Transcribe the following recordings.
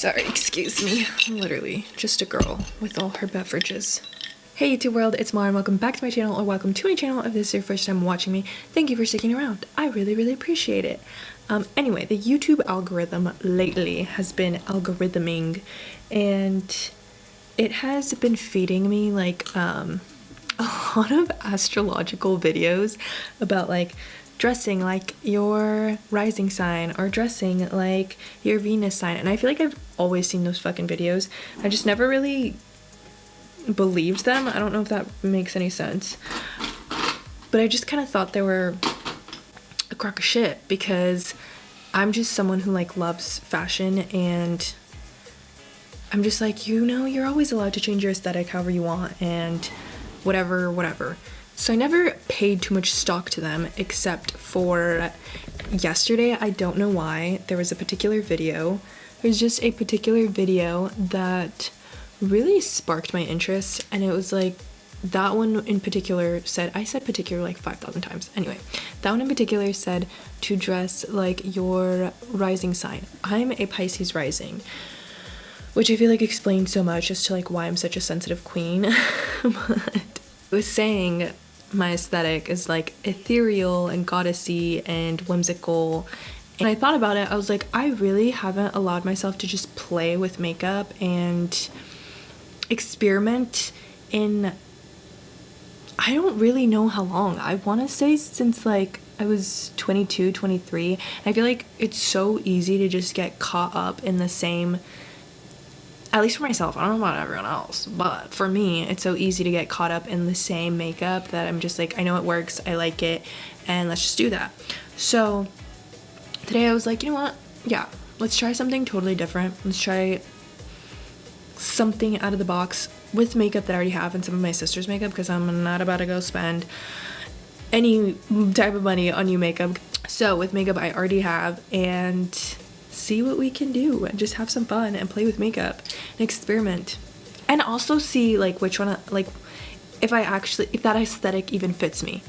Sorry, excuse me. I'm literally just a girl with all her beverages. Hey YouTube world, it's Mara and welcome back to my channel, or welcome to my channel if this is your first time watching me. Thank you for sticking around. I really appreciate it. Anyway, the YouTube algorithm lately has been algorithming, and it has been feeding me like a lot of astrological videos about like dressing like your rising sign or dressing like your Venus sign, and I feel like I've always seen those fucking videos. I just never really believed them. I don't know if that makes any sense, but I just kind of thought they were a crock of shit because I'm just someone who like loves fashion, and I'm just like, you know, you're always allowed to change your aesthetic however you want and whatever. So I never paid too much stock to them, except for yesterday. I don't know why. There was a particular video. There's just a particular video that really sparked my interest, and it was like, that one in particular said, I said particular like 5,000 times. Anyway, that one in particular said to dress like your rising sign. I'm a Pisces rising, which I feel like explains so much as to like why I'm such a sensitive queen. But it was saying my aesthetic is like ethereal and goddessy and whimsical. And I thought about it, I was like, I really haven't allowed myself to just play with makeup and experiment in, I don't really know how long. I want to say since like I was 22, 23. I feel like it's so easy to just get caught up in the same, at least for myself, I don't know about everyone else, but for me, it's so easy to get caught up in the same makeup that I'm just like, I know it works, I like it, and let's just do that. So today I was like, you know what? Yeah, let's try something totally different. Let's try something out of the box with makeup that I already have and some of my sister's makeup, because I'm not about to go spend any type of money on new makeup. So with makeup I already have, and see what we can do and just have some fun and play with makeup and experiment, and also see like which one, like if that aesthetic even fits me.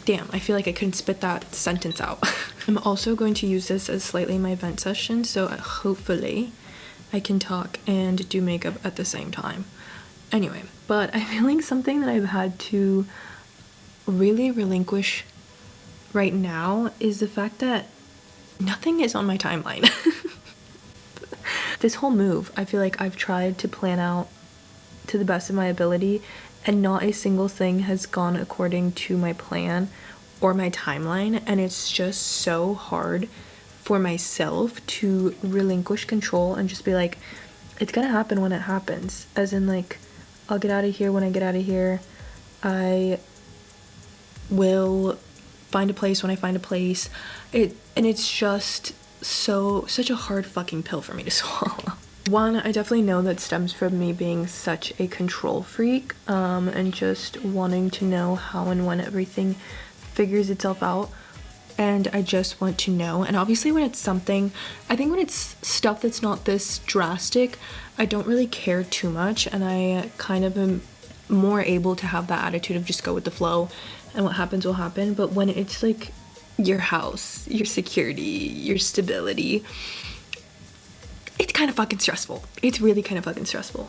Damn, I feel like I couldn't spit that sentence out. I'm also going to use this as slightly my vent session, so hopefully I can talk and do makeup at the same time. Anyway, but I feel like something that I've had to really relinquish right now is the fact that nothing is on my timeline. This whole move, I feel like I've tried to plan out to the best of my ability, and not a single thing has gone according to my plan or my timeline, and it's just so hard for myself to relinquish control and just be like, it's gonna happen when it happens, as in like, I'll get out of here when I get out of here. I will find a place when I find a place. And it's just such a hard fucking pill for me to swallow. One, I definitely know that stems from me being such a control freak, and just wanting to know how and when everything figures itself out, and I just want to know. And obviously when it's something, I think when it's stuff that's not this drastic, I don't really care too much, and I kind of am more able to have that attitude of just go with the flow, and what happens will happen. But when it's like your house, your security, your stability, it's kind of fucking stressful. It's really kind of fucking stressful.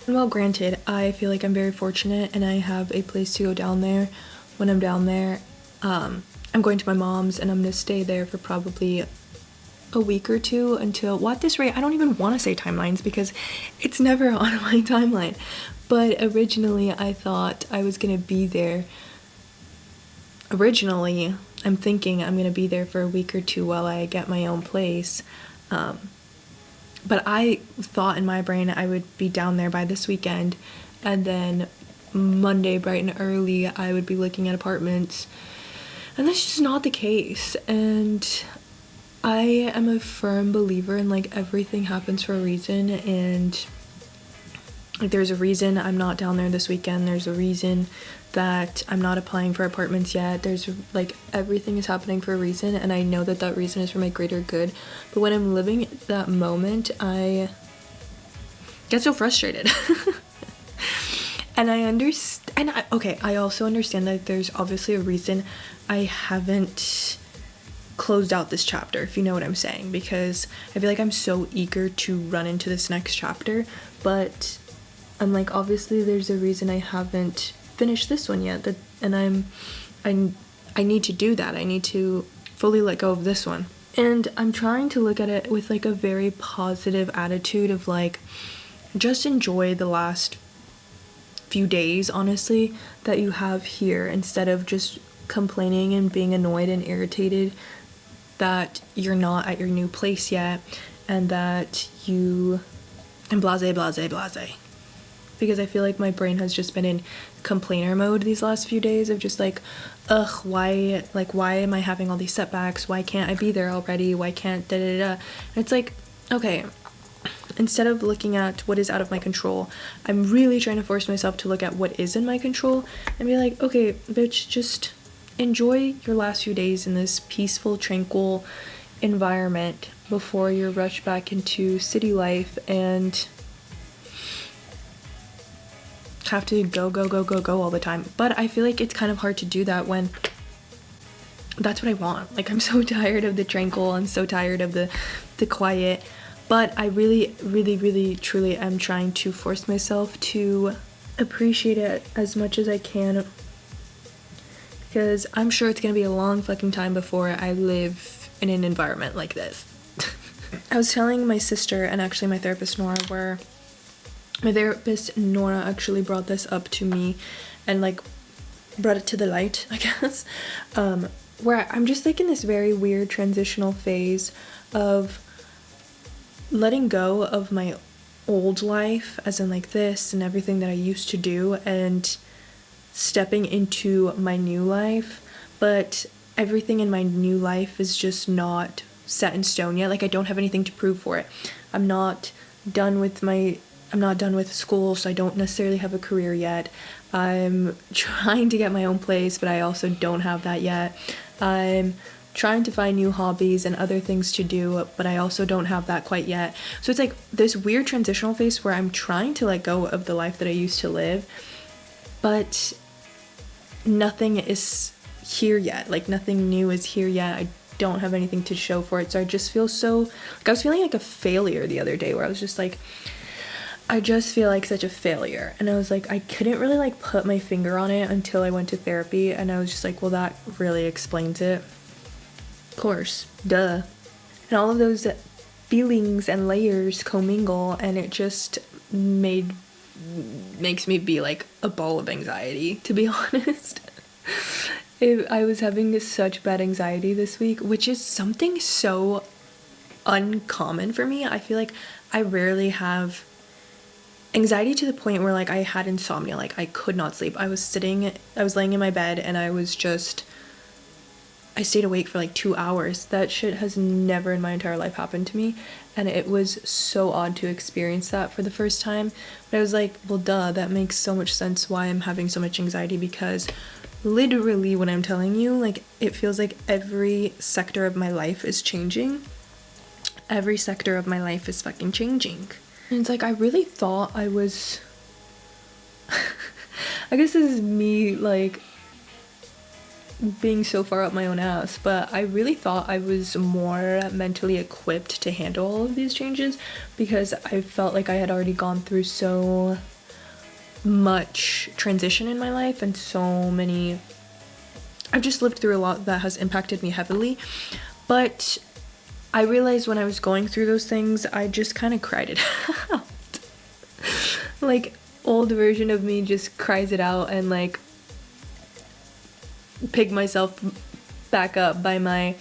And well, granted, I feel like I'm very fortunate and I have a place to go down there. When I'm down there, I'm going to my mom's, and I'm gonna stay there for probably a week or two until, well, at this rate, I don't even want to say timelines because it's never on my timeline. But originally I thought I was gonna be there. Originally, I'm thinking I'm gonna be there for a week or two while I get my own place. But I thought in my brain I would be down there by this weekend, and then Monday bright and early I would be looking at apartments, and that's just not the case. And I am a firm believer in like everything happens for a reason, and like there's a reason I'm not down there this weekend. There's a reason that I'm not applying for apartments yet. There's like, everything is happening for a reason, and I know that that reason is for my greater good. But when I'm living that moment, I get so frustrated. And I understand, and I also understand that there's obviously a reason I haven't closed out this chapter, if you know what I'm saying, because I feel like I'm so eager to run into this next chapter, but I'm like, obviously there's a reason I haven't finished this one yet, and I need to do that. I need to fully let go of this one. And I'm trying to look at it with like a very positive attitude of like, just enjoy the last few days, honestly, that you have here, instead of just complaining and being annoyed and irritated that you're not at your new place yet, and that you and blase. Because I feel like my brain has just been in complainer mode these last few days of just like, ugh, why am I having all these setbacks? Why can't I be there already? Why can't da da da? And it's like, okay, instead of looking at what is out of my control, I'm really trying to force myself to look at what is in my control and be like, okay, bitch, just enjoy your last few days in this peaceful, tranquil environment before you're rushed back into city life and have to go all the time. But I feel like it's kind of hard to do that when that's what I want. Like, I'm so tired of the tranquil, I'm so tired of the quiet, but I really truly am trying to force myself to appreciate it as much as I can, because I'm sure it's gonna be a long fucking time before I live in an environment like this. I was telling my sister and actually my therapist Nora actually brought this up to me and like brought it to the light, I guess, where I'm just like in this very weird transitional phase of letting go of my old life, as in like this and everything that I used to do, and stepping into my new life. But everything in my new life is just not set in stone yet. Like, I don't have anything to prove for it. I'm not done with school, so I don't necessarily have a career yet. I'm trying to get my own place, but I also don't have that yet. I'm trying to find new hobbies and other things to do, but I also don't have that quite yet. So it's like this weird transitional phase where I'm trying to let go of the life that I used to live, but nothing is here yet. Like, nothing new is here yet. I don't have anything to show for it. So I just feel so, like, I was feeling like a failure the other day, where I was just like, I just feel like such a failure. And I was like, I couldn't really like put my finger on it until I went to therapy, and I was just like, well, that really explains it. Of course, duh. And all of those feelings and layers commingle, and it just makes me be like a ball of anxiety, to be honest. I was having such bad anxiety this week, which is something so uncommon for me. I feel like I rarely have anxiety to the point where like I had insomnia. Like, I could not sleep. I was laying in my bed and I stayed awake for like 2 hours. That shit has never in my entire life happened to me, and it was so odd to experience that for the first time. But I was like, well, duh, that makes so much sense why I'm having so much anxiety, because literally when I'm telling you, like, it feels like every sector of my life is changing. Every sector of my life is fucking changing. And it's like, I really thought I was I guess this is me like being so far up my own ass, but I really thought I was more mentally equipped to handle all of these changes, because I felt like I had already gone through so much transition in my life, and I've just lived through a lot that has impacted me heavily. But I realized when I was going through those things, I just kind of cried it out. Like, old version of me just cries it out and like pick myself back up by my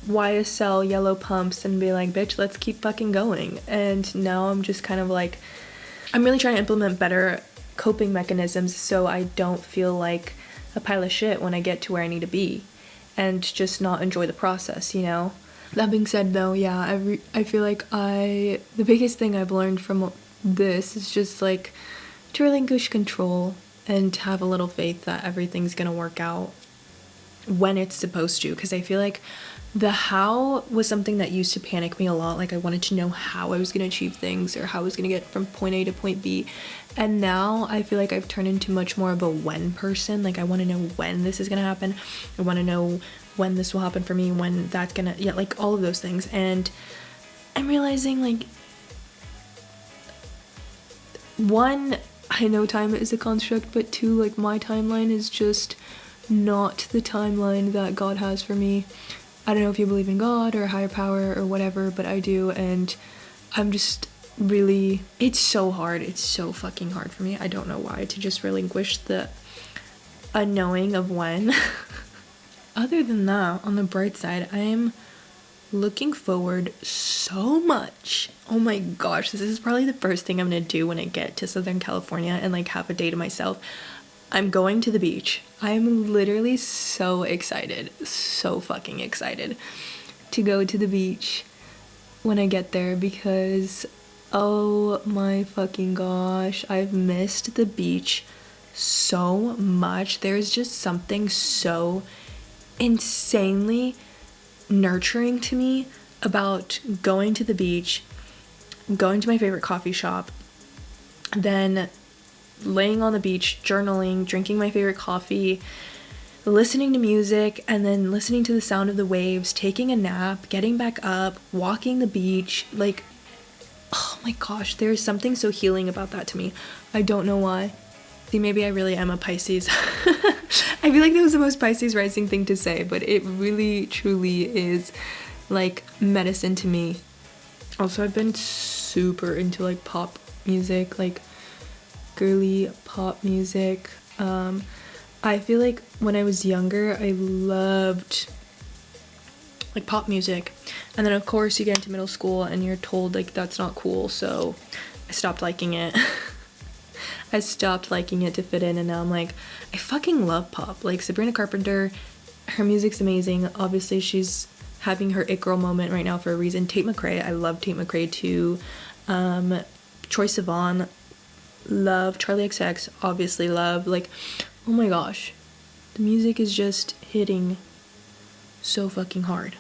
YSL yellow pumps and be like, bitch, let's keep fucking going. And now I'm just kind of like, I'm really trying to implement better coping mechanisms so I don't feel like a pile of shit when I get to where I need to be, and just not enjoy the process, you know? That being said, though, yeah, I feel like the biggest thing I've learned from this is just like to relinquish control and have a little faith that everything's gonna work out when it's supposed to. Because I feel like the how was something that used to panic me a lot. Like, I wanted to know how I was gonna achieve things or how I was gonna get from point A to point B. And now I feel like I've turned into much more of a when person. Like, I want to know when this is gonna happen. I want to know when this will happen for me, when that's gonna, yeah, like all of those things. And I'm realizing, like, one, I know time is a construct, but two, like, my timeline is just not the timeline that God has for me. I don't know if you believe in God or a higher power or whatever, but I do, and I'm just really, it's so hard, it's so fucking hard for me. I don't know why, to just relinquish the unknowing of when. Other than that, on the bright side, I'm looking forward so much. Oh my gosh, this is probably the first thing I'm gonna do when I get to Southern California and like have a day to myself. I'm going to the beach. I'm literally so excited, so fucking excited to go to the beach when I get there, because oh my fucking gosh, I've missed the beach so much. There's just something so insanely nurturing to me about going to the beach, going to my favorite coffee shop, then laying on the beach, journaling, drinking my favorite coffee, listening to music, and then listening to the sound of the waves, taking a nap, getting back up, walking the beach. Like, oh my gosh, there's something so healing about that to me. I don't know why. See, maybe I really am a Pisces. I feel like that was the most Pisces rising thing to say, but it really truly is like medicine to me. Also, I've been super into like pop music, like girly pop music. I feel like when I was younger, I loved like pop music, and then of course you get into middle school and you're told like that's not cool, so I stopped liking it. I stopped liking it to fit in, and now I'm like, I fucking love pop. Like Sabrina Carpenter, her music's amazing. Obviously she's having her it girl moment right now for a reason. Tate McRae, I love Tate McRae too. Troye Sivan, love. Charlie XX, obviously love. Like, oh my gosh, the music is just hitting so fucking hard.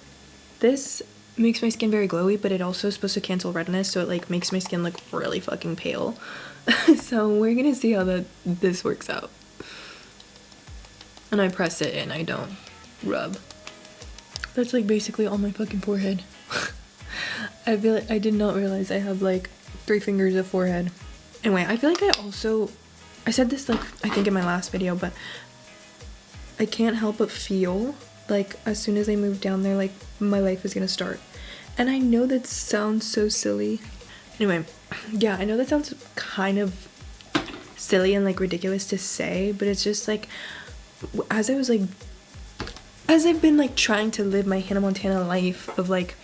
This makes my skin very glowy, but it also is supposed to cancel redness, so it like makes my skin look really fucking pale. So we're gonna see how this works out. And I press it in, I don't rub. That's like basically on my fucking forehead. I feel like I did not realize I have like 3 fingers of forehead. Anyway, I feel like I said this like I think in my last video, but I can't help but feel like as soon as I move down there, like my life is gonna start. And I know that sounds so silly. Anyway, yeah, I know that sounds kind of silly and like ridiculous to say, but it's just like as I've been like trying to live my Hannah Montana life of like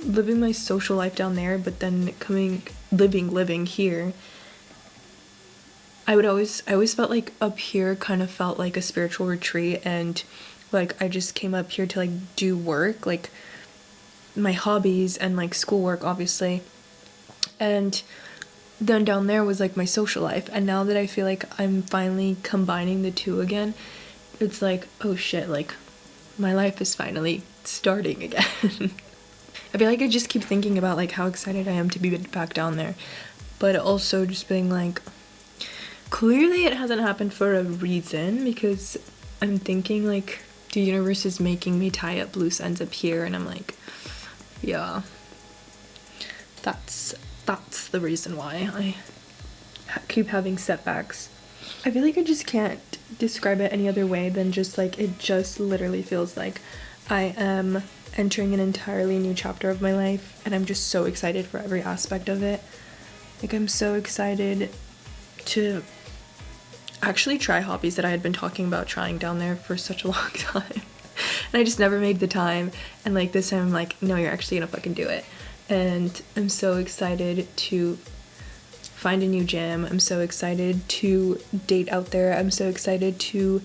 living my social life down there, but then living here, I always felt like up here kind of felt like a spiritual retreat, and like I just came up here to like do work, like my hobbies and like schoolwork obviously, and then down there was like my social life. And now that I feel like I'm finally combining the two again, it's like, oh shit, like my life is finally starting again. I feel like I just keep thinking about like how excited I am to be back down there, but also just being like, clearly it hasn't happened for a reason, because I'm thinking like the universe is making me tie up loose ends up here, and I'm like, yeah, that's the reason why I keep having setbacks. I feel like I just can't describe it any other way than just like it just literally feels like I am entering an entirely new chapter of my life, and I'm just so excited for every aspect of it. Like I'm so excited to actually try hobbies that I had been talking about trying down there for such a long time. And I just never made the time, and like this time I'm like, no, you're actually gonna fucking do it. And I'm so excited to find a new gym. I'm so excited to date out there. I'm so excited to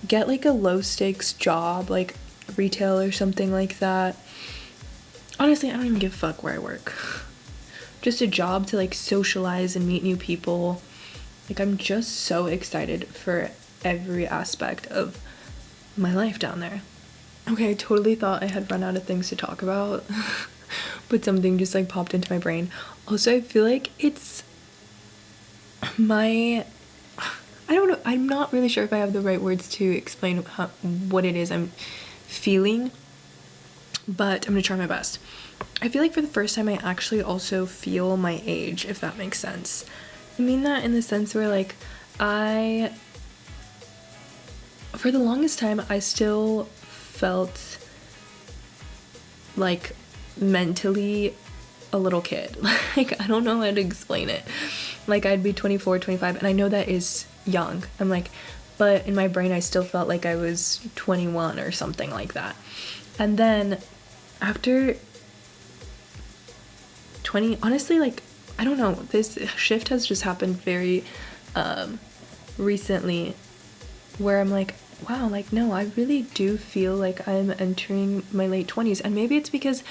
get like a low stakes job, like retail or something like that. Honestly, I don't even give a fuck where I work. Just a job to like socialize and meet new people. Like I'm just so excited for every aspect of my life down there. Okay, I totally thought I had run out of things to talk about, but something just like popped into my brain. Also, I feel like it's I don't know, I'm not really sure if I have the right words to explain what it is I'm feeling, but I'm gonna try my best. I feel like for the first time I actually also feel my age, if that makes sense. I mean that in the sense where like for the longest time I still felt like mentally a little kid. Like, I don't know how to explain it. Like, I'd be 24, 25, and I know that is young. I'm like, but in my brain I still felt like I was 21 or something like that. And then after 20, honestly, like, I don't know, this shift has just happened very recently, where I'm like, wow, like, no, I really do feel like I'm entering my late 20s. And maybe it's because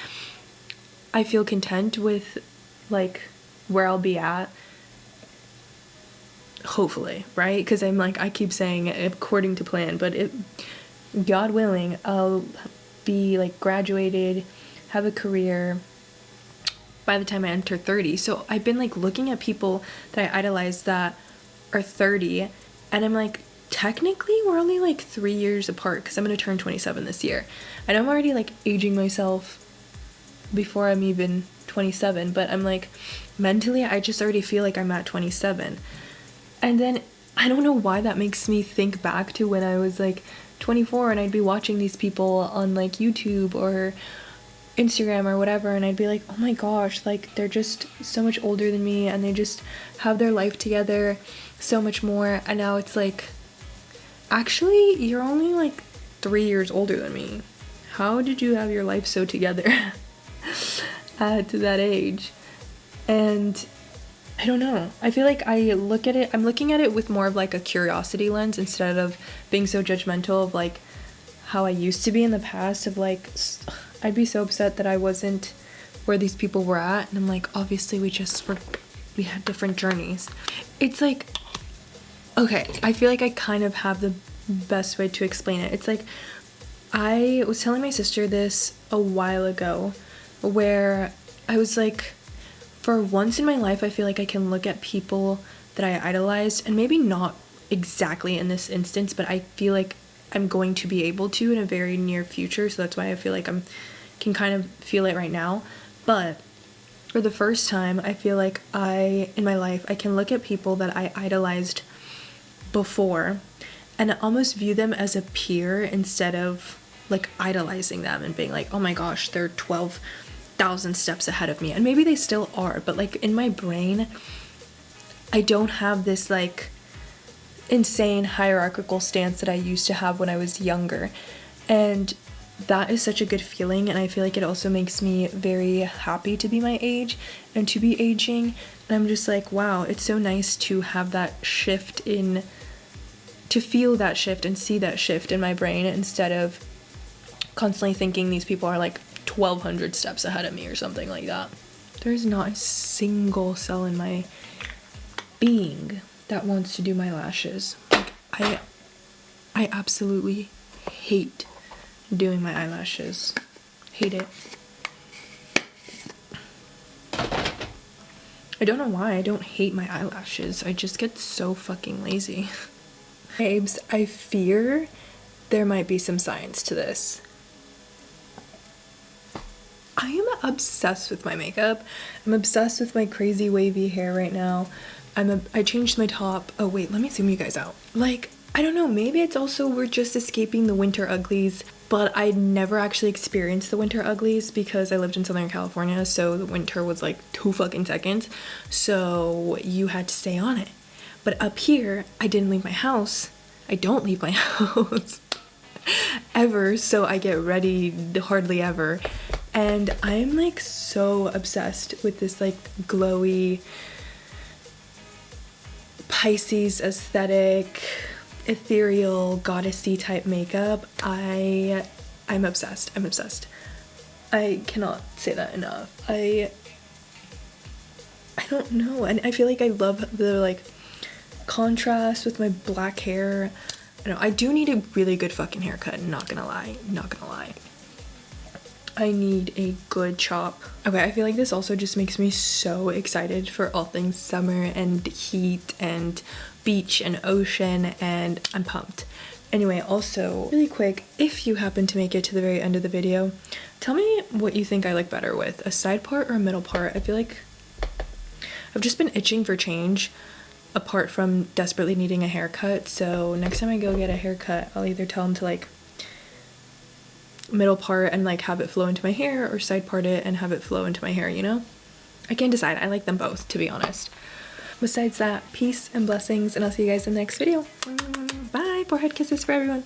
I feel content with like where I'll be at, hopefully, right? Because I'm like, I keep saying according to plan, but God willing, I'll be like graduated, have a career by the time I enter 30. So I've been like looking at people that I idolize that are 30, and I'm like, technically we're only like 3 years apart, because I'm gonna turn 27 this year. And I'm already like aging myself before I'm even 27, but I'm like, mentally I just already feel like I'm at 27. And then I don't know why that makes me think back to when I was like 24 and I'd be watching these people on like YouTube or Instagram or whatever, and I'd be like, oh my gosh, like they're just so much older than me and they just have their life together so much more. And now it's like, actually you're only like 3 years older than me. How did you have your life so together to that age? And I don't know, I feel like I'm looking at it with more of like a curiosity lens instead of being so judgmental of like how I used to be in the past, of like, I'd be so upset that I wasn't where these people were at, and I'm like, obviously we had different journeys. It's like, okay, I feel like I kind of have the best way to explain it. It's like, I was telling my sister this a while ago, where I was like, for once in my life, I feel like I can look at people that I idolized, and maybe not exactly in this instance, but I feel like I'm going to be able to in a very near future, so that's why I feel like can kind of feel it right now. But for the first time, I feel like in my life, I can look at people that I idolized before and almost view them as a peer instead of like idolizing them and being like, oh my gosh, they're 12,000 steps ahead of me. And maybe they still are, but like in my brain, I don't have this like insane hierarchical stance that I used to have when I was younger. And that is such a good feeling, and I feel like it also makes me very happy to be my age and to be aging. And I'm just like, wow, it's so nice to have that shift to feel that shift and see that shift in my brain, instead of constantly thinking these people are like 1,200 steps ahead of me or something like that. There's not a single cell in my being that wants to do my lashes. Like, I absolutely hate doing my eyelashes. Hate it. I don't know why I don't hate my eyelashes. I just get so fucking lazy. Babes, I fear there might be some science to this. I am obsessed with my makeup. I'm obsessed with my crazy wavy hair right now. I changed my top. Oh wait, let me zoom you guys out. Like, I don't know, maybe it's also we're just escaping the winter uglies, but I never actually experienced the winter uglies because I lived in Southern California, so the winter was like 2 fucking seconds, so you had to stay on it. But up here, I didn't leave my house. I don't leave my house ever, so I get ready hardly ever. And I'm like so obsessed with this like glowy Pisces aesthetic, ethereal, goddessy type makeup. I'm obsessed. I'm obsessed. I cannot say that enough. I don't know, and I feel like I love the like contrast with my black hair. I don't know, I do need a really good fucking haircut, not gonna lie. I need a good chop. Okay, I feel like this also just makes me so excited for all things summer and heat and beach and ocean, and I'm pumped. Anyway, also, really quick, if you happen to make it to the very end of the video, tell me what you think I look better with, a side part or a middle part. I feel like I've just been itching for change, apart from desperately needing a haircut, so next time I go get a haircut, I'll either tell them to like middle part and like have it flow into my hair, or side part it and have it flow into my hair, you know? I can't decide. I like them both, to be honest. Besides that, peace and blessings, and I'll see you guys in the next video. Bye! Forehead kisses for everyone.